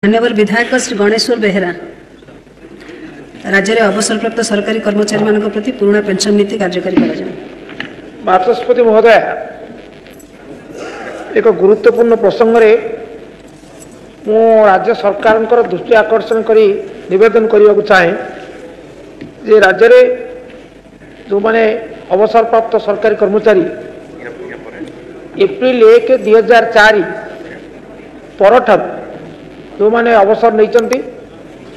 माननीय विधायक श्री गणेश्वर बेहेरा राज्य में अवसरप्राप्त सरकारी कर्मचारी मान प्रति पुराना पेंशन नीति कार्यकारी बाचस्पति महोदय एक गुरुत्वपूर्ण प्रसंग रे मु राज्य सरकार दृष्टि आकर्षण करी निवेदन करने को चाहे जे राज्य में जो माने अवसरप्राप्त सरकारी कर्मचारी एप्रिल 1 2004 पर जो माने अवसर नहीं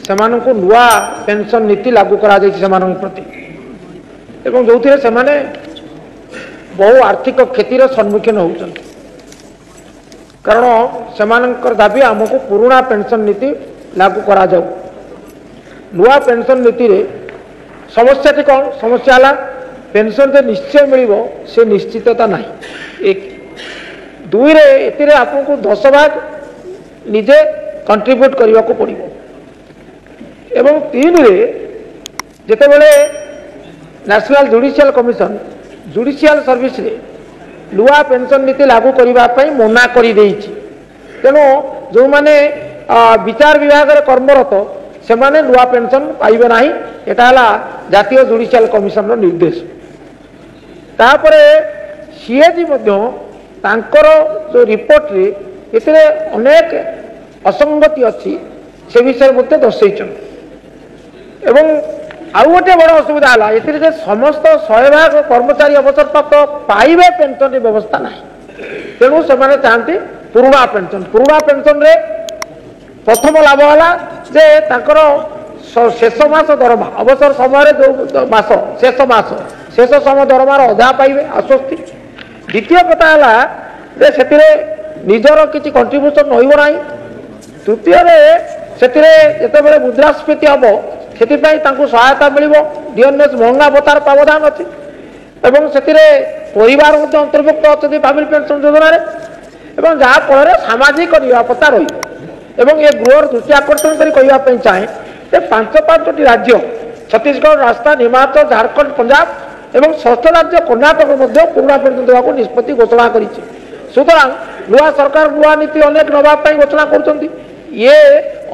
से नुआ पेंशन नीति लागू करा प्रति एवं जो से बहु आर्थिक क्षतिर सम्मुखीन होती कारण से दाबी आमको पुराना पेंशन नीति लागू करा जाऊ नुआ पेंशन नीति रे समस्या टी कौन समस्या है पेंशन जो निश्चय मिल से निश्चितता ना एक दुई रे एतिरे आपको 10 भाग निजे कंट्रीब्यूट करने को पड़ो एवं 3 रे जेते बेले national judicial commission judicial service रे नुआ पेंशन नीति लागू करने मना कर तेणु जो माने विचार विभाग रे कर्मरत से माने नुआ पेंशन पाइबे नाही एटा जातीय जुडिशियल कमिशन निर्देश तापरे सीएजी तांकर जो रिपोर्ट रे इतने अनेक असंगति अच्छी से विषय मध्य दर्शे एवं आउ गोटे बड़ असुविधा है ये समस्त 100 कर्मचारी अवसर प्राप्त पाइबे पेंशन व्यवस्था ना तेणु से चाहती पुराना पेंशन रे प्रथम लाभ है जे तांकर शेष मास दरमा अवसर समय जो मास शेष समय दरमार अधा पाइबे आश्वस्ति द्वितीय कथा है से निजर किसी कंट्रीब्यूशन ना तृतीय जिते मुद्रास्फीति हम से सहायता मिल डीएनएस महंगा भत्तार प्रावधान अच्छी परिवार अंतर्भुक्त अच्छा फैमिली पेंशन योजना एवं जहाँफल सामाजिक निरापत्ता रही एवं ये गृह दृष्टि आकर्षण करने चाहे 5 राज्य छत्तीसगढ़ राजस्थान हिमाचल झारखंड पंजाब एवं 6ठ राज्य कर्णाटक पुराना पेंशन देवा निष्पत्ति घोषणा कर सुतरां नुआ सरकार नुआ नीति अनेक नवाई घोषणा कर ये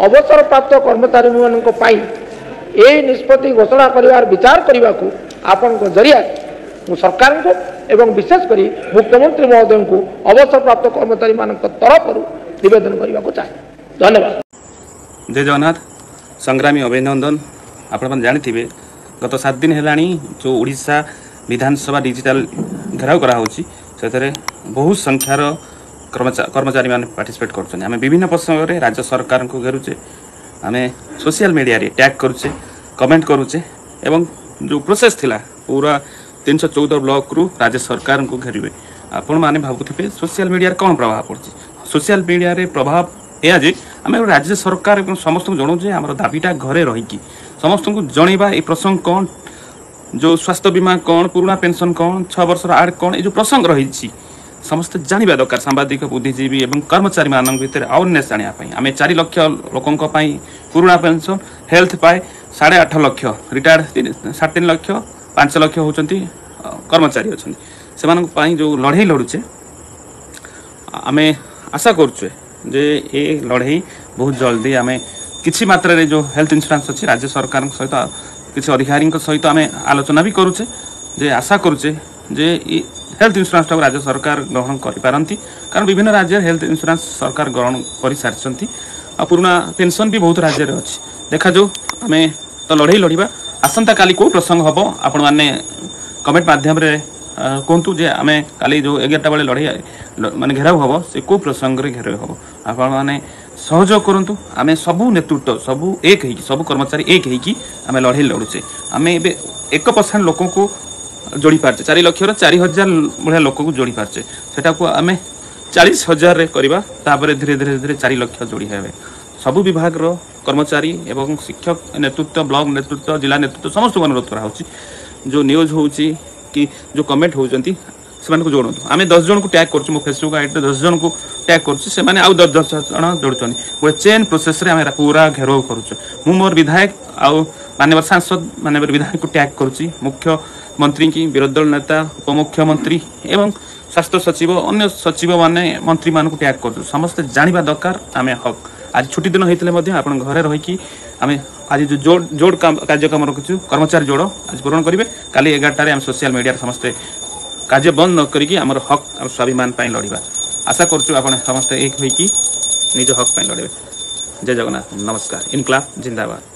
अवसर प्राप्त कर्मचारी यही निष्पत्ति घोषणा कर विचार करने को आपण जरिया सरकार को एवं विशेषकर मुख्यमंत्री महोदय को अवसर प्राप्त कर्मचारी मान तरफ निवेदन करने को चाहे। धन्यवाद। जय जगन्नाथ। संग्रामी अभिनंदन। आपण जानी गत 7 दिन है जो ओडिशा विधानसभा डिजिटल घेराव कराऊँगी से बहुत संख्यार कर्मचारी मैंने पार्टिसिपेट कर विभिन्न प्रसंग में राज्य सरकार को घेरुचे आम सोशल मीडिया रे टैग करुचे कमेंट करुचे एवं जो प्रोसेस थिला पूरा 314 ब्लॉक रु राज्य सरकार को घेरवे आपण माने भावुथे सोशल मीडिया रे कौन प्रभाव पड़े सोशल मीडिया रे प्रभाव या जे आम राज्य सरकार समस्त जनाऊे जे आम दाबीटा घरे रहीकि समस्त को जनइबा ये प्रसंग कौन जो स्वास्थ्य बीमा कौन पुराना पेंशन कौन 6 वर्ष आड़ कौन ये जो प्रसंग रही समस्त जानवा दरकार सांबादिक बुद्धिजीवी एवं कर्मचारी मान भर अवेयरनेस जानापी आम 4 लाख लोकों पुराना पेंशन हेल्थ पाए 8.5 लाख रिटायर्ड 3.5 लाख 5 लाख होती कर्मचारी अच्छा से जो लड़ाई लड़ुचे आम आशा करुचे जे ये लड़ाई बहुत जल्दी आम किसी मात्रा रे जो हेल्थ इंश्योरेंस अच्छी राज्य सरकार सहित किसी अधिकारी सहित आम आलोचना भी करुचे जे आशा करुचे जे हेल्थ इंश्योरेंस टाक राज्य सरकार ग्रहण करिपारंती कारण विभिन्न राज्य हेल्थ इंश्योरेंस सरकार ग्रहण कर सारी पुराना पेंशन भी बहुत राज्य में अच्छी देखा जो आम तो लड़ाई लड़वा आसंता काली को प्रसंग हम आपण मैंने कमेंट माध्यम कहतु जे आम काली जो 11टा बेले लड़ाई माने घेराव हम से को प्रसंग रे घेराव हम आपण मैंने सहयोग करूँ आम सबू नेतृत्व सबू एक सबू कर्मचारी एक आम लड़ाई लड़ुचे आम ए 1% लोक को जोड़ी पार्चे 4 लाख 4,000 भाया लोक को जोड़ी पार्चे सेटा को आम 40,000 रे करबा तापरे धीरे धीरे धीरे 4 लाख जोड़ी है सबू विभाग रो कर्मचारी एवं शिक्षक नेतृत्व ब्लॉक नेतृत्व जिला नेतृत्व समस्त को अनुरोध करा जो न्यूज होची कि जो कमेंट होती से जोड़ू आम 10 जन को टैग कर फेसबुक आईडी 10 जन को टैग कर आउ 10 जन जोड़ुं गोटे चेन प्रोसेस रे आम पूरा घेराव करुँ मोर विधायक आउ माननीय सांसद माननीय विधायक को टैग करुँची मुख्यमंत्री की विरोधी दल नेता उपमुख्यमंत्री एवं स्वास्थ्य सचिव अन्य सचिव माने मंत्री मान को टैग कर समस्ते जानवा दरकार आम हक आज छुट्टी दिन होते आप घरे रहीकि आम आज जो जोड़ कार्यक्रम रखुचु कर्मचारी जोड़ आज पूरण करेंगे काली 11 आम सोशल मीडिया समस्ते कार्य बंद न करिकी आमर हक और स्वाभिमान लड़वा आशा करूँ आप समस्ते एक होइकी निज हक लड़े। जय जगन्नाथ। नमस्कार। इनकलाब जिंदाबाद।